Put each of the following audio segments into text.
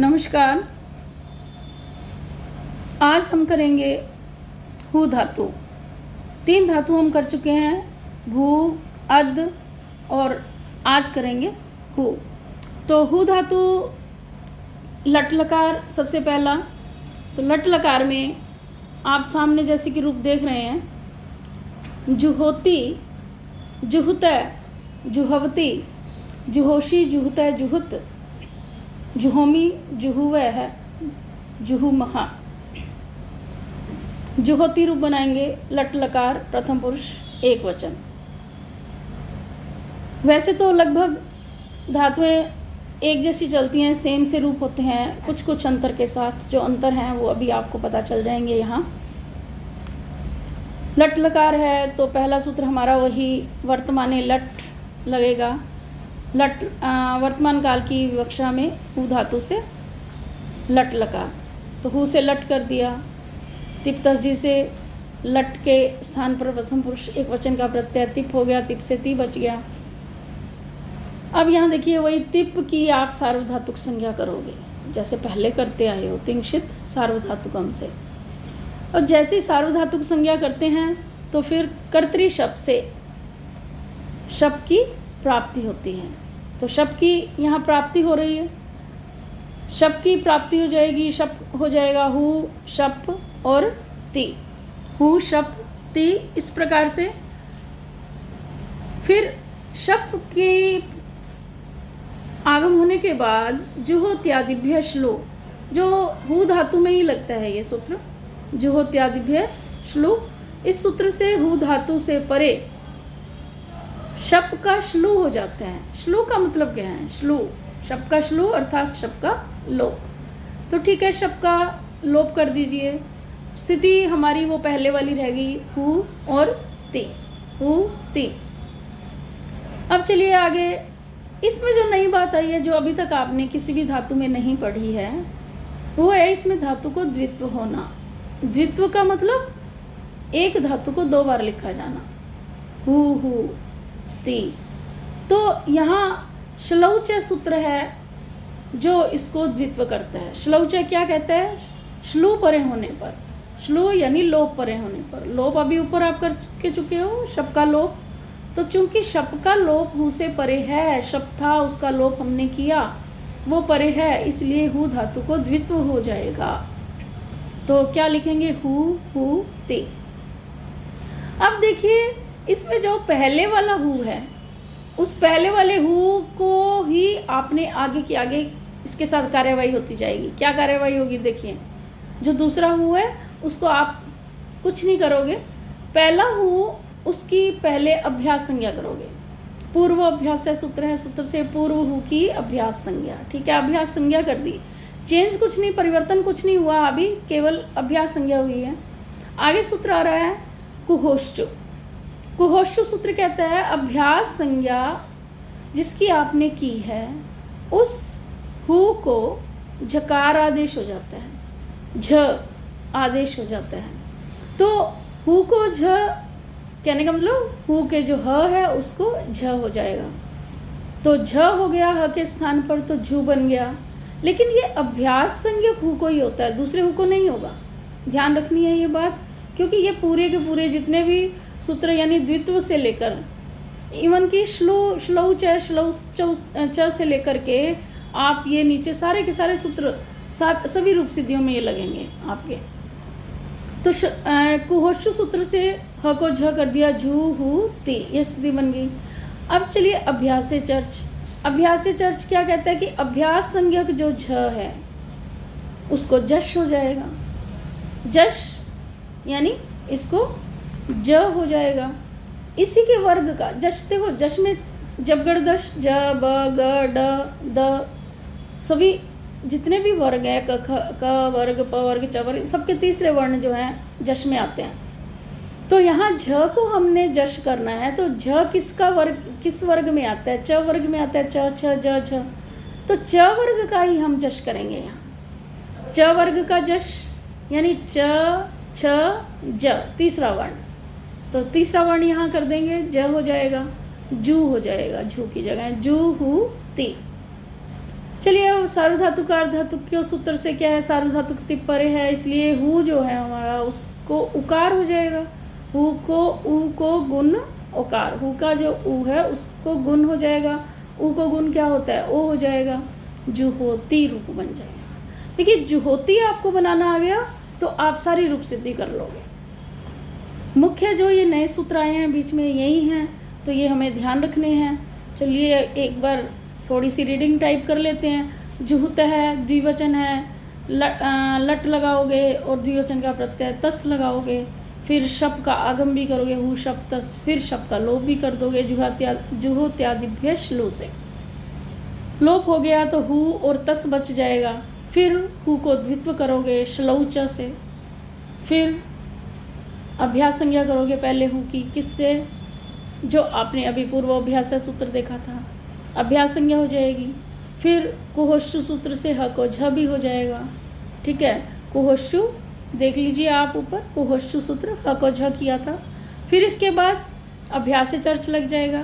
नमस्कार। आज हम करेंगे हु धातु। 3 धातु हम कर चुके हैं, भू, अद और आज करेंगे हु। तो हु धातु लट लकार सबसे पहला। तो लट लकार में आप सामने जैसे कि रूप देख रहे हैं, जुहोती, जुहुतै, जुहवती, जुहोशी, जुहुतै, जुहुत, जुहोमी, जुहुवह, जुहुमहा। जुहोती रूप बनाएंगे लट लकार प्रथम पुरुष एक वचन। वैसे तो लगभग धातुएं एक जैसी चलती हैं, सेम से रूप होते हैं, कुछ कुछ अंतर के साथ। जो अंतर हैं वो अभी आपको पता चल जाएंगे। यहाँ लट लकार है तो पहला सूत्र हमारा वही वर्तमाने लट लगेगा। लट वर्तमान काल की विवक्षा में हु धातु से लट लकार। तो हु से लट कर दिया, तिप तस्जी से लट के स्थान पर प्रथम पुरुष एक वचन का प्रत्यय तिप हो गया, तिप से ती बच गया। अब यहाँ देखिए वही तिप की आप सार्वधातुक संज्ञा करोगे जैसे पहले करते आए हो, तिंक्षित सार्वधातुकम से। और जैसे सार्वधातुक संज्ञा करते हैं तो फिर कर्तरी शब्द से शब्द की प्राप्ति होती है। तो शब्द की यहाँ प्राप्ति हो रही है, शब्द की प्राप्ति हो जाएगी। शब्द हो जाएगा हु, शप और ती। हु, शप, ती, इस प्रकार से। फिर शप की आगम होने के बाद जुहोत्यादिभ्य श्लू, जो हु धातु में ही लगता है ये सूत्र, जुहोत्यादिभ्य श्लू। इस सूत्र से हु धातु से परे शप का श्लू हो जाता है। श्लू का मतलब क्या है? श्लू, शप का श्लू अर्थात शप का लोप। तो ठीक है, शप का लोप कर दीजिए। स्थिति हमारी वो पहले वाली रहेगी, हु और ती, हु ती। अब चलिए आगे। इसमें जो नई बात आई है, जो अभी तक आपने किसी भी धातु में नहीं पढ़ी है, वो है इसमें धातु को द्वित्व होना। द्वित्व का मतलब एक धातु को 2 बार लिखा जाना, हु ती। तो यहाँ श्लौच सूत्र है जो इसको द्वित्व करता है। श्लौच क्या कहता है? श्लू परे होने पर, श्लू यानी लोप परे होने पर। लोप अभी ऊपर आप कर के चुके हो, शप का लोप। तो चूंकि शप का लोप हु से परे है, शप था उसका लोप हमने किया, वो परे है, इसलिए हु धातु को द्वित्व हो जाएगा। तो क्या लिखेंगे? हु ती। अब देखिए इसमें जो पहले वाला हु है, उस पहले वाले हु को ही आपने आगे की आगे इसके साथ कार्यवाही होती जाएगी। क्या कार्यवाही होगी? देखिए, जो दूसरा हु है उसको आप कुछ नहीं करोगे, पहला हु उसकी पहले अभ्यास संज्ञा करोगे। पूर्व अभ्यास सूत्र है, सूत्र से पूर्व हु की अभ्यास संज्ञा। ठीक है, अभ्यास संज्ञा कर दी, चेंज कुछ नहीं, परिवर्तन कुछ नहीं हुआ, अभी केवल अभ्यास संज्ञा हुई है। आगे सूत्र आ रहा है कुहोश्चु। कुहोश्चु सूत्र कहता है अभ्यास संज्ञा जिसकी आपने की है, उस हु को झकार आदेश हो जाता है, झ आदेश हो जाता है। तो हु को झ कहने का मतलब हु के जो ह है उसको झ हो जाएगा। तो झ हो गया ह के स्थान पर, तो झू बन गया। लेकिन ये अभ्यास संज्ञक हु को ही होता है, दूसरे हु को नहीं होगा। ध्यान रखनी है ये बात, क्योंकि ये पूरे के पूरे जितने भी सूत्र यानी द्वित्व से लेकर इवन की श्लौच च से लेकर के आप ये नीचे सारे के सारे सूत्र सभी रूप सिद्धियों में ये लगेंगे आपके। तो कुहोश्चु सूत्र से ह को झ कर दिया, झू हु ती, ये स्थिति बन गई। अब चलिए अभ्यासे चर्च। अभ्यासे चर्च क्या कहता है कि अभ्यास संज्ञक जो झ है उसको जश हो जाएगा। जश यानी इसको ज हो जाएगा। इसी के वर्ग का जश, देखो जश में जबगढ़ दश, ज ब ग ड द, सभी जितने भी वर्ग हैं, क वर्ग, प वर्ग, च वर्ग, सबके तीसरे वर्ण जो हैं जश में आते हैं। तो यहाँ झ को हमने जश करना है, तो झ किसका वर्ग, किस वर्ग में आता है? च वर्ग में आता है, च छ ज छ। तो च वर्ग का ही हम जश करेंगे यहाँ। च वर्ग का जश यानी च छ ज, तीसरा वर्ण। तो तीसरा वर्ण यहाँ कर देंगे, ज हो जाएगा, जू हो जाएगा, झू की जगह जू हु ती। चलिए अब सार्वधातुकार धातु क्यों सूत्र से क्या है, सार्वधातुक टिप परे है, इसलिए हु जो है हमारा उसको उकार हो जाएगा। हु को उ को गुण उकार, हु का जो उ है उसको गुण हो जाएगा, उ को गुण क्या होता है ओ हो जाएगा, जुहोती रूप बन जाएगा। देखिए जुहोती आपको बनाना आ गया तो आप सारी रूप सिद्धि कर लोगे। मुख्य जो ये नए सूत्र आए हैं बीच में यही हैं, तो ये हमें ध्यान रखने हैं। चलिए एक बार थोड़ी सी रीडिंग टाइप कर लेते हैं। जुहुत है, द्विवचन है, लट लगाओगे और द्विवचन का प्रत्यय तस लगाओगे, फिर शप का आगम भी करोगे हु शप तस, फिर शप का लोप भी कर दोगे जुहोत्यादिभ्य श्लू से। लोप हो गया तो हु और तस बच जाएगा, फिर हु को द्वित्व करोगे श्लौच से, फिर अभ्यास संज्ञा करोगे पहले हु की, किससे, जो आपने अभी पूर्वाभ्यास सूत्र देखा था, अभ्यास संज्ञा हो जाएगी। फिर कुहोष्टु सूत्र से ह को झ भी हो जाएगा, ठीक है। कुहोष्टु देख लीजिए आप ऊपर, कुहोष्टु सूत्र ह को झ किया था। फिर इसके बाद अभ्यास चर्च लग जाएगा,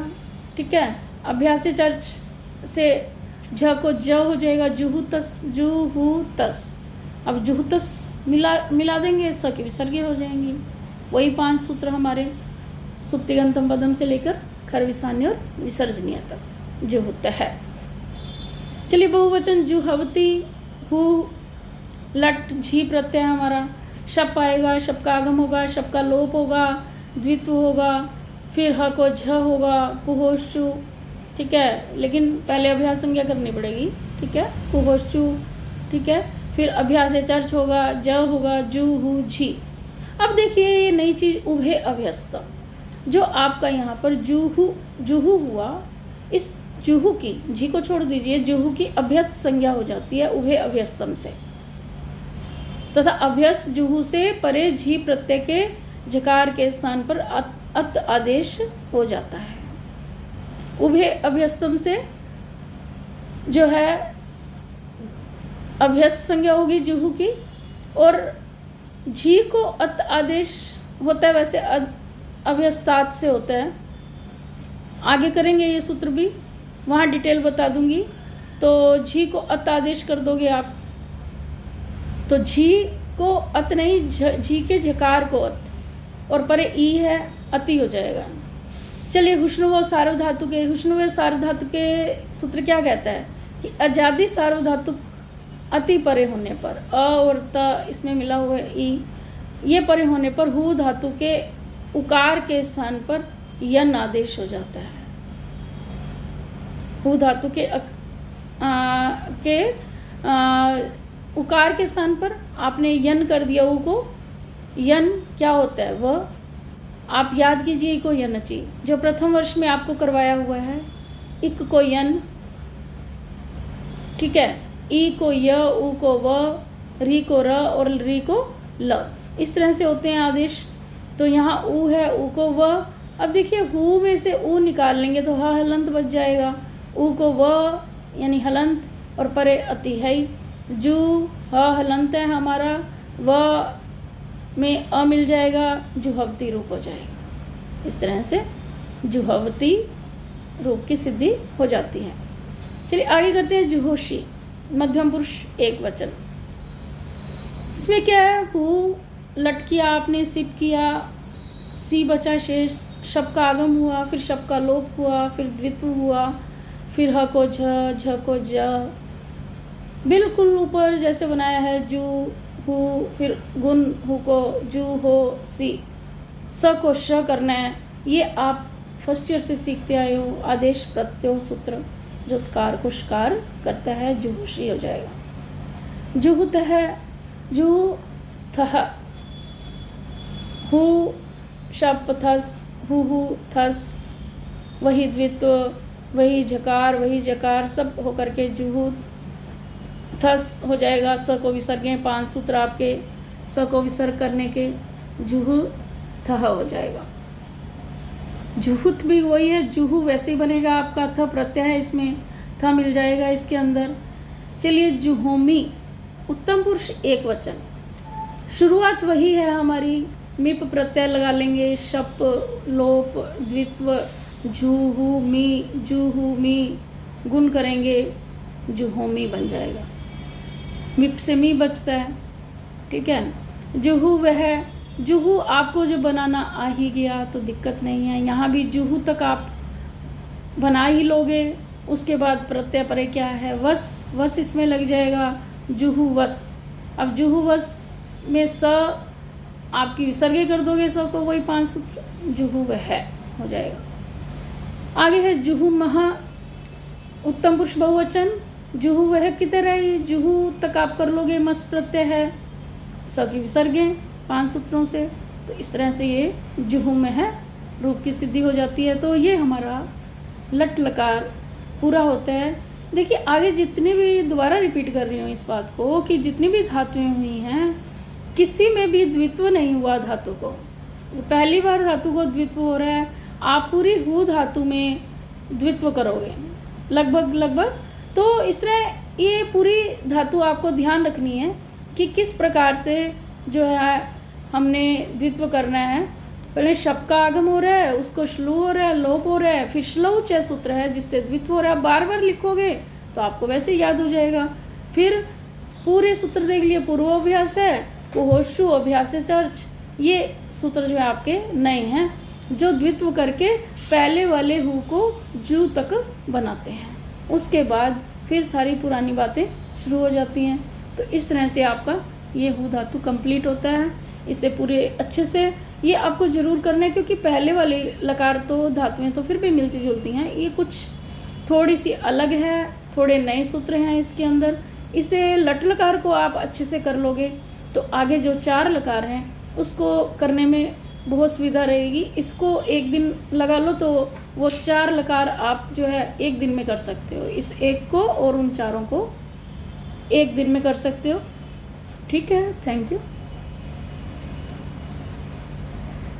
ठीक है। अभ्यास चर्च से झ को ज हो जाएगा, जुहुतस जुहुतस। अब जुहुतस मिला देंगे, स की विसर्गे हो जाएंगी। वही 5 सूत्र हमारे सुप्तिगंतम पदम से लेकर खरविसान्य और विसर्जनीय तक जुहुत है। चलिए बहुवचन जुहवती, हु लट झी प्रत्यय हमारा, शप आएगा, शप का आगम होगा, शप का लोप होगा, द्वित्व होगा, फिर ह को झ होगा, कुहोष्टु, ठीक है। लेकिन पहले अभ्यास संज्ञा करनी पड़ेगी, ठीक है, कुहोष्टु, ठीक है। फिर अभ्यास चर्च होगा, ज होगा, जू हु झी। अब देखिए ये नई चीज उभय अभ्यस्त, जो आपका यहाँ पर जुहू हुआ, इस जुहू की, झी को छोड़ दीजिए, जुहू की अभ्यस्त संज्ञा हो जाती है उभय अभ्यस्तम से, तथा अभ्यस्त जुहू से परे झी प्रत्यय के झकार के स्थान पर अत आदेश हो जाता है। उभय अभ्यस्तम से जो है अभ्यस्त संज्ञा होगी जुहू की, और झी को अत आदेश होता है, वैसे अभ्यस्तात से होता है। आगे करेंगे ये सूत्र भी, वहाँ डिटेल बता दूंगी। तो झी को अत आदेश कर दोगे आप, तो झी को अत नहीं, झी के झकार को अत, और परे ई है, अति हो जाएगा। चलिए हुष्णुव सार्वधातु के, हुष्णुव सार्वधातु के सूत्र क्या कहता है कि अजादि सार्वधातुक अति परे होने पर, अ और त इसमें मिला हुआ है ई, ये परे होने पर हु धातु के उकार के स्थान पर यन आदेश हो जाता है। हु धातु के उकार के स्थान पर आपने यन कर दिया, उ को, यन क्या होता है वह आप याद कीजिए, को यनची जो प्रथम वर्ष में आपको करवाया हुआ है, इक को यन, ठीक है, ई को य, उ को व, री को र और री को ल, इस तरह से होते हैं आदेश। तो यहाँ उ है, उ को व, अब देखिए हु में से उ निकाल लेंगे तो ह हलंत बच जाएगा, उ को व यानी हलंत, और परे अति है, जू ह हलंत है हमारा, व में अ मिल जाएगा, जुहवती रूप हो जाएगा। इस तरह से जुहवती रूप की सिद्धि हो जाती है। चलिए आगे करते हैं जुहोशी, मध्यम पुरुष एक वचन। इसमें क्या है, हु लट किया आपने, सिप किया, सी बचा शेष, शब का आगम हुआ, फिर शब का लोप हुआ, फिर द्वित्व हुआ, फिर ह को झ को ज, बिल्कुल ऊपर जैसे बनाया है, जू हु, फिर गुण हु को जू हो सी, स को श करना है। ये आप फर्स्ट ईयर से सीखते आए हो, आदेश प्रत्यय सूत्र जो स्कार को शकार करता है, जुहोशी हो जाएगा। जुहुत है, जू थह, हु शप थस, हु थस, वही द्वित्व, वही झकार, वही जकार, सब होकर के जुहू थस हो जाएगा। स को विसर्ग 5 सूत्र आपके स को विसर्ग करने के, जुहू थह हो जाएगा। जुहुत भी वही है, जुहू वैसे ही बनेगा आपका, थ प्रत्यय है इसमें, थ मिल जाएगा इसके अंदर। चलिए जुहोमी, उत्तम पुरुष एक वचन, शुरुआत वही है हमारी, मिप प्रत्यय लगा लेंगे, शप लोप द्वित्व, झूहू मी, जूहू मी, गुण करेंगे, जुहोमी बन जाएगा। मिप से मी बचता है, ठीक है। जुहू वह, जुहू आपको जो बनाना आ ही गया तो दिक्कत नहीं है, यहाँ भी जुहू तक आप बना ही लोगे। उसके बाद प्रत्यय परे क्या है, वस, वस इसमें लग जाएगा, जुहू वस। अब जुहू वस में स आपकी विसर्गे कर दोगे, स को, वही 5 सूत्र, जुहू वह हो जाएगा। आगे है जुहू महा, उत्तम पुरुष बहुवचन। जुहू वह की तरह ही जुहू तक आप कर लोगे, मस प्रत्यय है, स की विसर्गे 5 सूत्रों से, तो इस तरह से ये जुहू में है रूप की सिद्धि हो जाती है। तो ये हमारा लट लकार पूरा होता है। देखिए आगे जितने भी, दोबारा रिपीट कर रही हूँ इस बात को, कि जितनी भी धातुएं हुई हैं किसी में भी द्वित्व नहीं हुआ धातु को। पहली बार धातु को द्वित्व हो रहा है, आप पूरी हु धातु में द्वित्व करोगे लगभग। तो इस तरह ये पूरी धातु आपको ध्यान रखनी है कि किस प्रकार से जो है हमने द्वित्व करना है। पहले शप का आगम हो रहा है, उसको श्लू हो रहा है, लोप हो रहा है, फिर श्लौ च सूत्र है जिससे द्वित्व हो रहा है। बार बार लिखोगे तो आपको वैसे ही याद हो जाएगा। फिर पूरे सूत्र देख लिए, पूर्वाभ्यास है, कुहोशु अभ्यास चर्च, ये सूत्र जो है आपके नए हैं, जो द्वित्व करके पहले वाले हु को जू तक बनाते हैं। उसके बाद फिर सारी पुरानी बातें शुरू हो जाती हैं। तो इस तरह से आपका ये हु धातु कंप्लीट होता है। इसे पूरे अच्छे से ये आपको ज़रूर करना है, क्योंकि पहले वाले लकार तो धातुएं तो फिर भी मिलती जुलती हैं, ये कुछ थोड़ी सी अलग है, थोड़े नए सूत्र हैं इसके अंदर। इसे लट लकार को आप अच्छे से कर लोगे तो आगे जो 4 लकार हैं उसको करने में बहुत सुविधा रहेगी। इसको एक दिन लगा लो तो वो 4 लकार आप जो है एक दिन में कर सकते हो, इस एक को और उन चारों को एक दिन में कर सकते हो। ठीक है, थैंक यू।